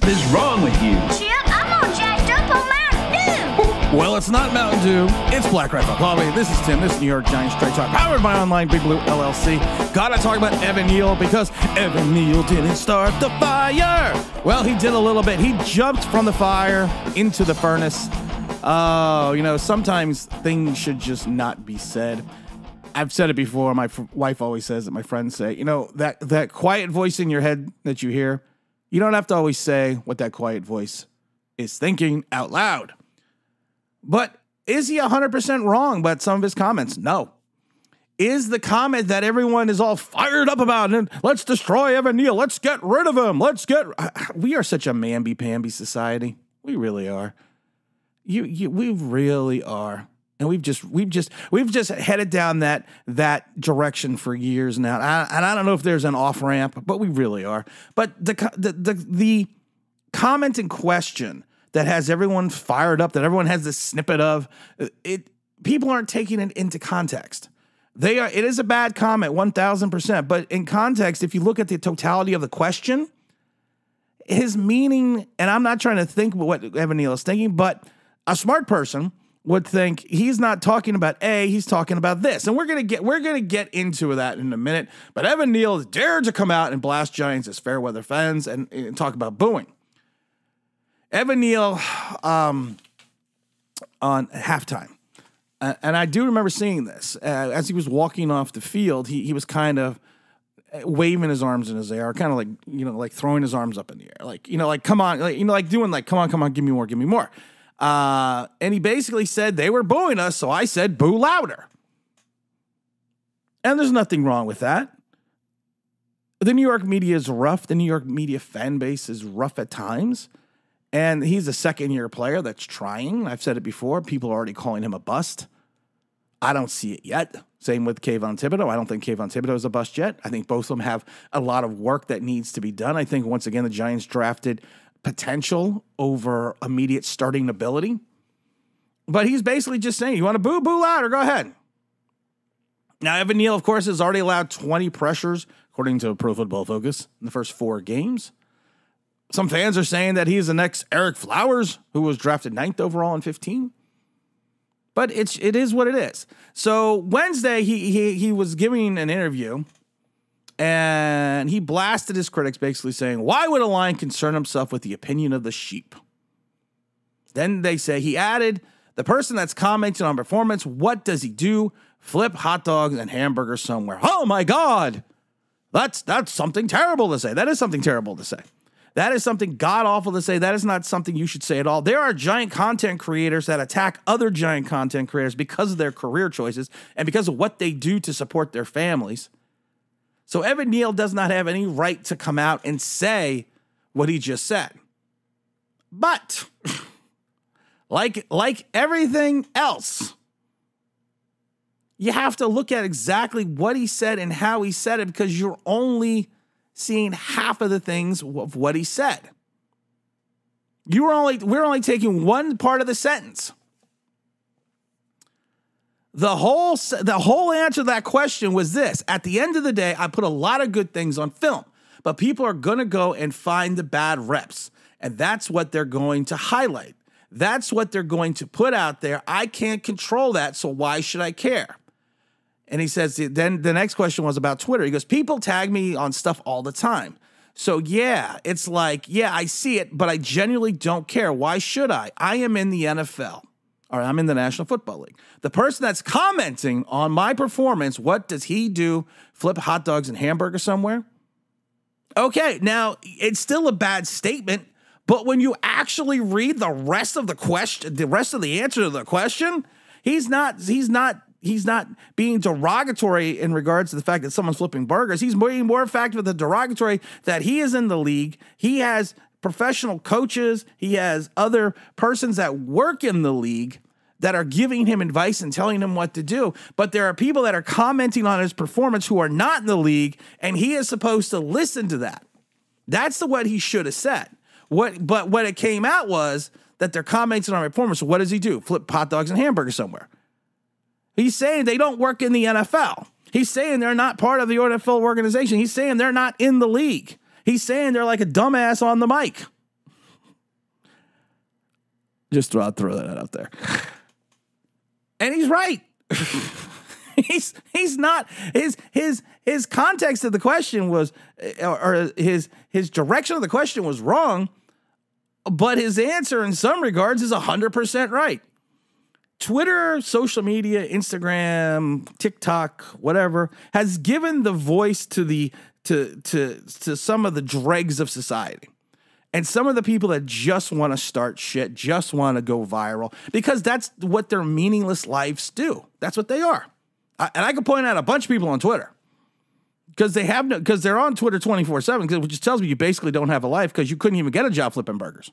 What is wrong with you? Chip, I'm all jacked up on Mountain Dew. Well, it's not Mountain Dew. It's Black Rifle Coffee. This is Tim. This is New York Giants Straight Talk, powered by Online Big Blue LLC. Gotta talk about Evan Neal because Evan Neal didn't start the fire. Well, he did a little bit. He jumped from the fire into the furnace. Sometimes things should just not be said. I've said it before. My wife always says it. My friends say, that quiet voice in your head that you hear, you don't have to always say what that quiet voice is thinking out loud. But is he 100% wrong about some of his comments? No. Is the comment that everyone is all fired up about, and let's destroy Evan Neal, let's get rid of him, we are such a mamby-pamby society. We really are. We really are. And we've just headed down that direction for years now. And I don't know if there's an off ramp, but we really are. But the comment in question that has everyone fired up, that everyone has this snippet of it, people aren't taking it into context. It is a bad comment, 1,000%. But in context, if you look at the totality of the question, his meaning, and I'm not trying to think what Evan Neal is thinking, but a smart person would think he's not talking about A, he's talking about this. And we're gonna get into that in a minute. But Evan Neal has dared to come out and blast Giants as fair weather fans and talk about booing. Evan Neal on halftime. And I do remember seeing this. As he was walking off the field, he was kind of waving his arms in his air, kind of like throwing his arms up in the air. Like come on, come on, give me more. And he basically said they were booing us, so I said boo louder. And there's nothing wrong with that. The New York media is rough. The New York media fan base is rough at times. And he's a second-year player that's trying. I've said it before. People are already calling him a bust. I don't see it yet. Same with Kayvon Thibodeau. I don't think Kayvon Thibodeau is a bust yet. I think both of them have a lot of work that needs to be done. I think, once again, the Giants drafted potential over immediate starting ability. But he's basically just saying, you want to boo louder, go ahead. Now, Evan Neal, of course, has already allowed 20 pressures, according to Pro Football Focus, in the first 4 games. Some fans are saying that he's the next Eric Flowers, who was drafted 9th overall in 15. But it is what it is. So Wednesday, he was giving an interview, and he blasted his critics, basically saying, why would a lion concern himself with the opinion of the sheep? Then they say he added, the person that's commenting on performance, what does he do? Flip hot dogs and hamburgers somewhere. Oh my God. That's something terrible to say. That is something terrible to say. That is something god-awful to say. That is not something you should say at all. There are giant content creators that attack other giant content creators because of their career choices and because of what they do to support their families. So Evan Neal does not have any right to come out and say what he just said. But like everything else, you have to look at exactly what he said and how he said it, because you're only seeing half of the things of what he said. We're only taking one part of the sentence. The whole answer to that question was this. At the end of the day, I put a lot of good things on film, but people are going to go and find the bad reps, and that's what they're going to highlight. That's what they're going to put out there. I can't control that, so why should I care? And he says, then the next question was about Twitter. He goes, people tag me on stuff all the time. So yeah, it's like, yeah, I see it, but I genuinely don't care. Why should I? I am in the NFL, or I'm in the National Football League. The person that's commenting on my performance, what does he do? Flip hot dogs and hamburgers somewhere? Okay, now it's still a bad statement, but when you actually read the rest of the question, the rest of the answer to the question, he's not being derogatory in regards to the fact that someone's flipping burgers. He's being more effective with the derogatory that he is in the league. He has professional coaches. He has other persons that work in the league that are giving him advice and telling him what to do. But there are people that are commenting on his performance who are not in the league, and he is supposed to listen to that. That's what he should have said. But what it came out was that they're commenting on performance. So what does he do? Flip hot dogs and hamburgers somewhere. He's saying they don't work in the NFL. He's saying they're not part of the NFL organization. He's saying they're not in the league. He's saying they're like a dumbass on the mic. Just throw that out there. And he's right. he's not his context of the question was, or his direction of the question was wrong, but his answer in some regards is 100% right. Twitter, social media, Instagram, TikTok, whatever, has given the voice to some of the dregs of society. And some of the people that just want to start shit, just want to go viral, because that's what their meaningless lives do. That's what they are. And I can point out a bunch of people on Twitter because they're on Twitter 24/7, which just tells me you basically don't have a life because you couldn't even get a job flipping burgers.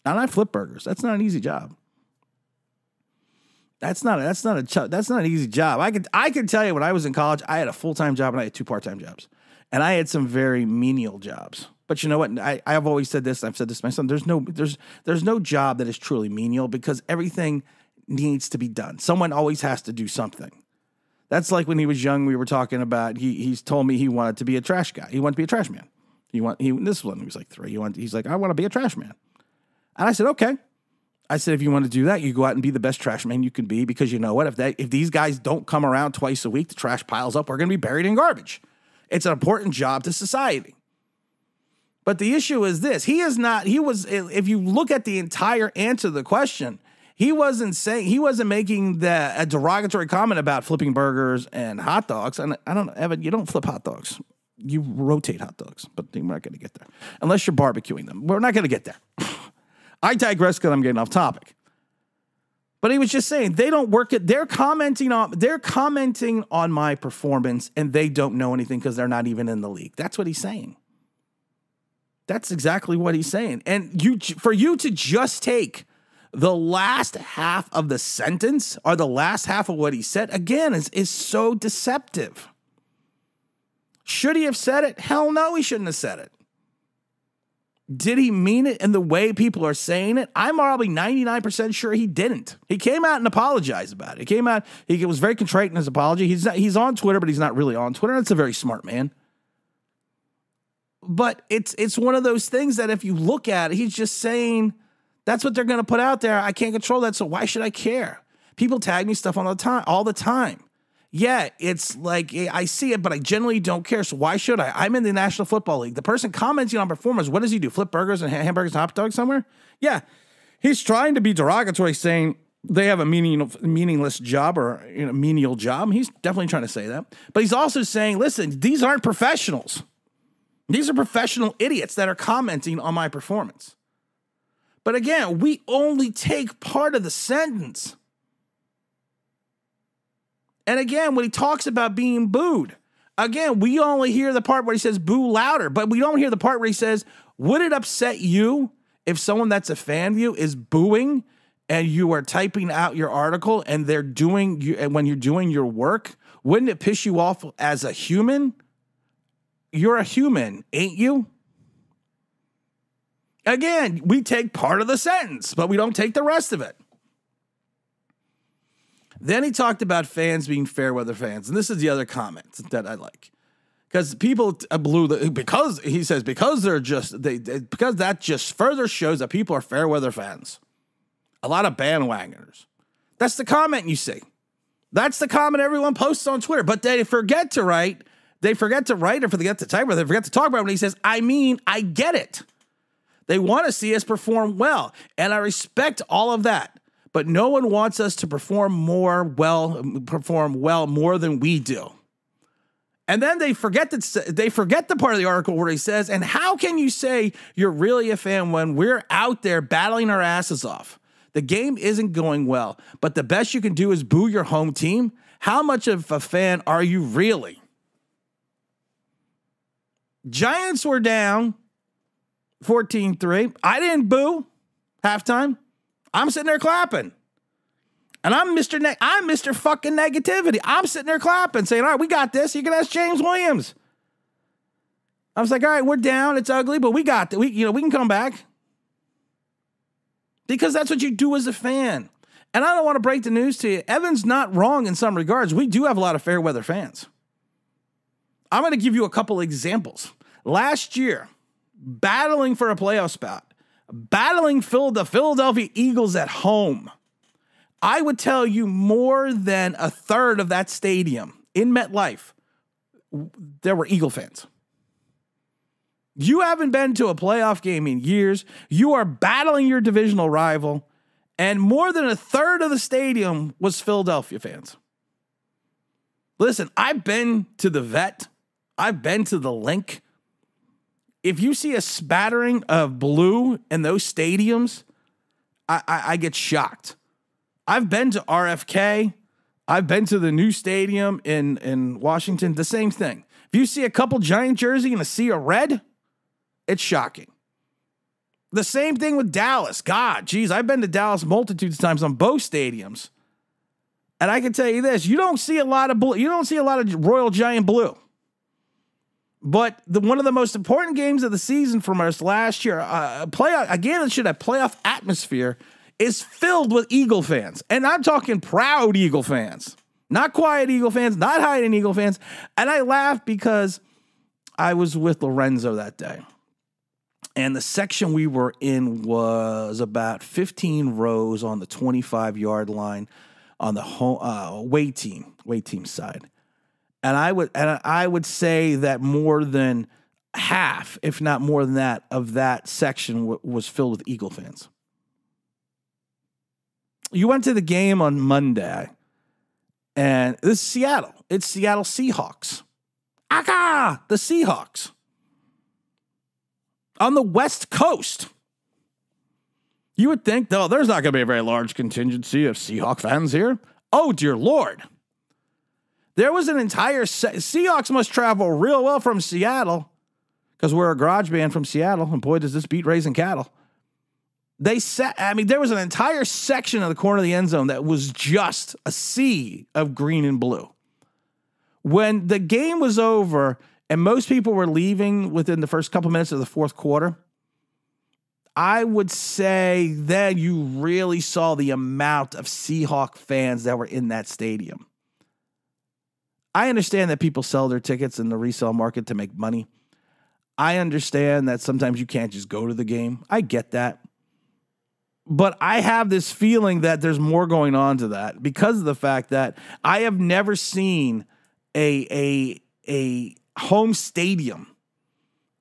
And I flip burgers. That's not an easy job. That's not an easy job. I can tell you when I was in college, I had a full-time job and I had 2 part-time jobs. And I had some very menial jobs. But you know what? I've always said this, and I've said this to my son, there's no job that is truly menial because everything needs to be done. Someone always has to do something. That's like when he was young, we were talking about, he's told me he wanted to be a trash guy. He wanted to be a trash man. This one, he was like 3. He's like, I want to be a trash man. And I said, okay. I said, if you want to do that, you go out and be the best trash man you can be, because you know what? If these guys don't come around twice a week, the trash piles up. We're going to be buried in garbage. It's an important job to society. But the issue is this. If you look at the entire answer to the question, he wasn't making a derogatory comment about flipping burgers and hot dogs. And I don't know, Evan, you don't flip hot dogs. You rotate hot dogs, but we're not going to get there. Unless you're barbecuing them. We're not going to get there. I digress because I'm getting off topic. But he was just saying they don't work it. They're commenting on my performance, and they don't know anything because they're not even in the league. That's what he's saying. That's exactly what he's saying. And for you to just take the last half of the sentence or the last half of what he said, again, is so deceptive. Should he have said it? Hell no, he shouldn't have said it. Did he mean it in the way people are saying it? I'm probably 99% sure he didn't. He came out and apologized about it. He was very contrite in his apology. He's on Twitter, but he's not really on Twitter. That's a very smart man. But it's one of those things that if you look at it, he's just saying that's what they're going to put out there. I can't control that, so why should I care? People tag me stuff all the time. Yeah, it's like I see it, but I generally don't care. So why should I? I'm in the National Football League. The person commenting on performance, what does he do? Flip burgers and hamburgers and hot dogs somewhere? Yeah, he's trying to be derogatory, saying they have a meaningless job or menial job. He's definitely trying to say that. But he's also saying, listen, these aren't professionals. These are professional idiots that are commenting on my performance. But again, we only take part of the sentence. And again, when he talks about being booed, again, we only hear the part where he says boo louder, but we don't hear the part where he says, would it upset you if someone that's a fan of you is booing and you are typing out your article and when you're doing your work? Wouldn't it piss you off as a human? You're a human, ain't you? Again, we take part of the sentence, but we don't take the rest of it. Then he talked about fans being fair weather fans. And this is the other comment that I like. Because people because that just further shows that people are fair weather fans. A lot of bandwagoners. That's the comment you see. That's the comment everyone posts on Twitter. But they forget to write. They forget to write or forget to type, or they forget to talk about it when he says, I get it. They want to see us perform well. And I respect all of that. But no one wants us to perform well more than we do. And then they forget the part of the article where he says, and how can you say you're really a fan when we're out there battling our asses off? The game isn't going well, but the best you can do is boo your home team. How much of a fan are you really? Giants were down 14-3. I didn't boo halftime. I'm sitting there clapping. And I'm Mr. fucking negativity. I'm sitting there clapping, saying, all right, we got this. You can ask James Williams. I was like, all right, we're down. It's ugly, but we got it. We can come back. Because that's what you do as a fan. And I don't want to break the news to you. Evan's not wrong in some regards. We do have a lot of fair weather fans. I'm going to give you a couple examples. Last year, battling for a playoff spot, battling the Philadelphia Eagles at home. I would tell you more than a third of that stadium in MetLife, there were Eagle fans. You haven't been to a playoff game in years. You are battling your divisional rival, and more than a third of the stadium was Philadelphia fans. Listen, I've been to the Vet. I've been to the Link. If you see a spattering of blue in those stadiums, I get shocked. I've been to RFK. I've been to the new stadium in Washington. The same thing. If you see a couple Giant jersey and a sea of red, it's shocking. The same thing with Dallas. God, geez, I've been to Dallas multitudes of times on both stadiums. And I can tell you this, you don't see a lot of blue. You don't see a lot of Royal Giant blue. But one of the most important games of the season from us last year, playoff, again, it should have playoff atmosphere, is filled with Eagle fans. And I'm talking proud Eagle fans. Not quiet Eagle fans, not hiding Eagle fans. And I laughed because I was with Lorenzo that day. And the section we were in was about 15 rows on the 25-yard line on the home away team side. And I would say that more than half, if not more than that, of that section was filled with Eagle fans. You went to the game on Monday, and this is Seattle. It's Seattle Seahawks. Aka! The Seahawks. On the West Coast. You would think, though, there's not going to be a very large contingency of Seahawk fans here. Oh, dear Lord. There was an entire Seahawks must travel real well from Seattle because we're a garage band from Seattle, and boy, does this beat raising cattle. There was an entire section of the corner of the end zone that was just a sea of green and blue. When the game was over and most people were leaving within the first couple minutes of the fourth quarter, I would say that you really saw the amount of Seahawk fans that were in that stadium. I understand that people sell their tickets in the resale market to make money. I understand that sometimes you can't just go to the game. I get that. But I have this feeling that there's more going on to that because of the fact that I have never seen a home stadium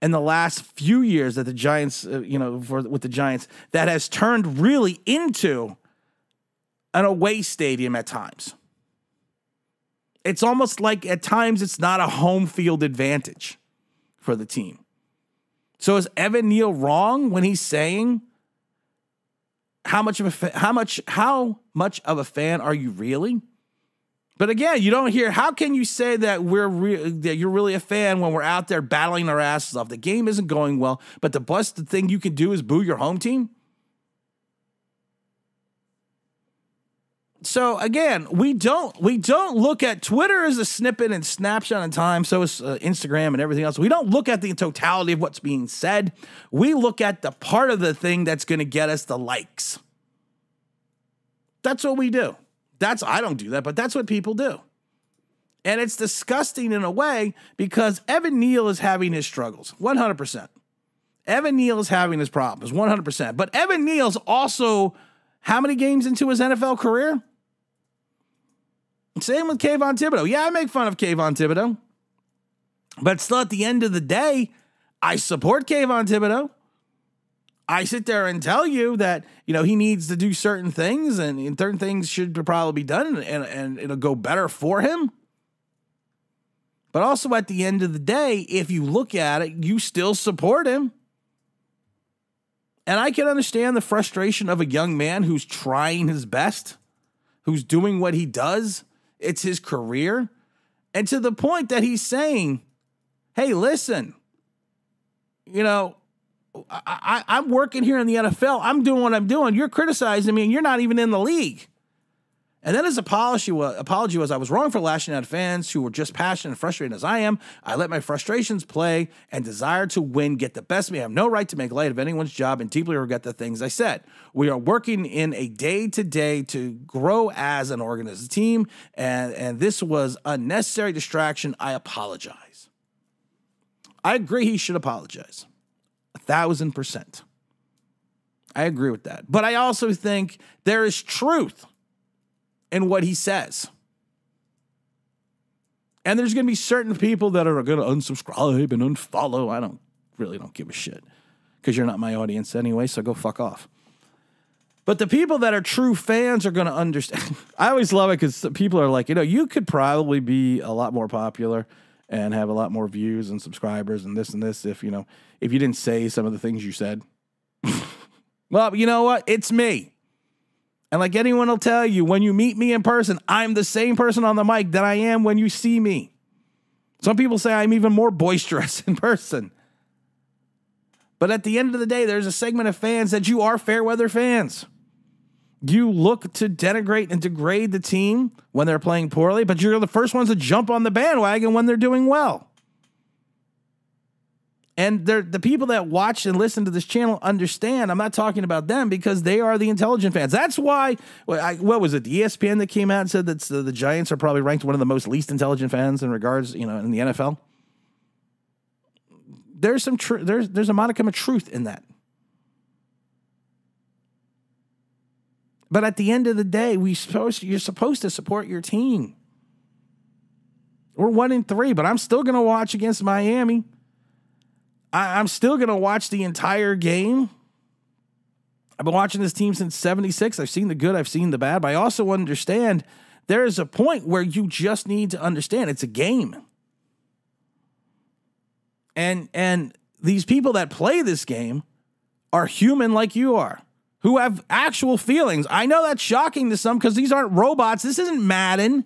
in the last few years that the Giants, with the Giants, that has turned really into an away stadium at times. It's almost like at times it's not a home field advantage for the team. So is Evan Neal wrong when he's saying how much of a fan are you really? But again, you don't hear, how can you say that that you're really a fan when we're out there battling our asses off? The game isn't going well, but the best thing you can do is boo your home team? So again, we don't look at Twitter as a snippet and snapshot in time. So is Instagram and everything else. We don't look at the totality of what's being said. We look at the part of the thing that's going to get us the likes. That's what we do. I don't do that, but that's what people do. And it's disgusting in a way because Evan Neal is having his struggles, 100%. Evan Neal is having his problems, 100%. But Evan Neal's also how many games into his NFL career? Same with Kayvon Thibodeau. Yeah, I make fun of Kayvon Thibodeau. But still, at the end of the day, I support Kayvon Thibodeau. I sit there and tell you that, he needs to do certain things and certain things should probably be done and it'll go better for him. But also at the end of the day, if you look at it, you still support him. And I can understand the frustration of a young man who's trying his best, who's doing what he does. It's his career. And to the point that he's saying, hey, listen, I'm working here in the NFL. I'm doing what I'm doing. You're criticizing me and you're not even in the league. And then his apology was, I was wrong for lashing out fans who were just passionate and frustrated as I am. I let my frustrations play and desire to win get the best of me. I have no right to make light of anyone's job and deeply regret the things I said. We are working in a day-to-day to grow as an organized team, and this was unnecessary distraction. I apologize. I agree he should apologize. 1,000%. I agree with that. But I also think there is truth in what he says. And there's going to be certain people that are going to unsubscribe and unfollow. I really don't give a shit because you're not my audience anyway, so go fuck off. But the people that are true fans are going to understand. I always love it because people are like, you could probably be a lot more popular and have a lot more views and subscribers and this if you didn't say some of the things you said. Well, you know what? It's me. And like anyone will tell you, when you meet me in person, I'm the same person on the mic that I am when you see me. Some people say I'm even more boisterous in person. But at the end of the day, there's a segment of fans that you are fair weather fans. You look to denigrate and degrade the team when they're playing poorly, but you're the first ones to jump on the bandwagon when they're doing well. And the people that watch and listen to this channel understand. I'm not talking about them because they are the intelligent fans. That's why, what was it? The ESPN that came out and said that the Giants are probably ranked one of the most least intelligent fans in regards, in the NFL. There's some there's a modicum of truth in that. But at the end of the day, you're supposed to support your team. We're 1-3, but I'm still going to watch against Miami. I'm still going to watch the entire game. I've been watching this team since 76. I've seen the good, I've seen the bad, but I also understand there is a point where you just need to understand it's a game. And these people that play this game are human like you are, who have actual feelings. I know that's shocking to some because these aren't robots. This isn't Madden.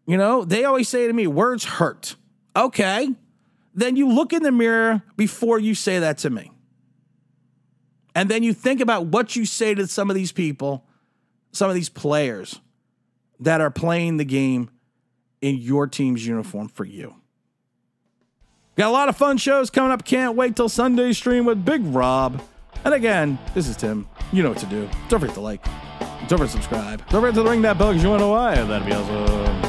They always say to me, words hurt. Okay. Then you look in the mirror before you say that to me. And then you think about what you say to some of these people, some of these players that are playing the game in your team's uniform for you. Got a lot of fun shows coming up. Can't wait till Sunday stream with Big Rob. And again, this is Tim. You know what to do. Don't forget to like. Don't forget to subscribe. Don't forget to ring that bell because you want to know why. That'd be awesome.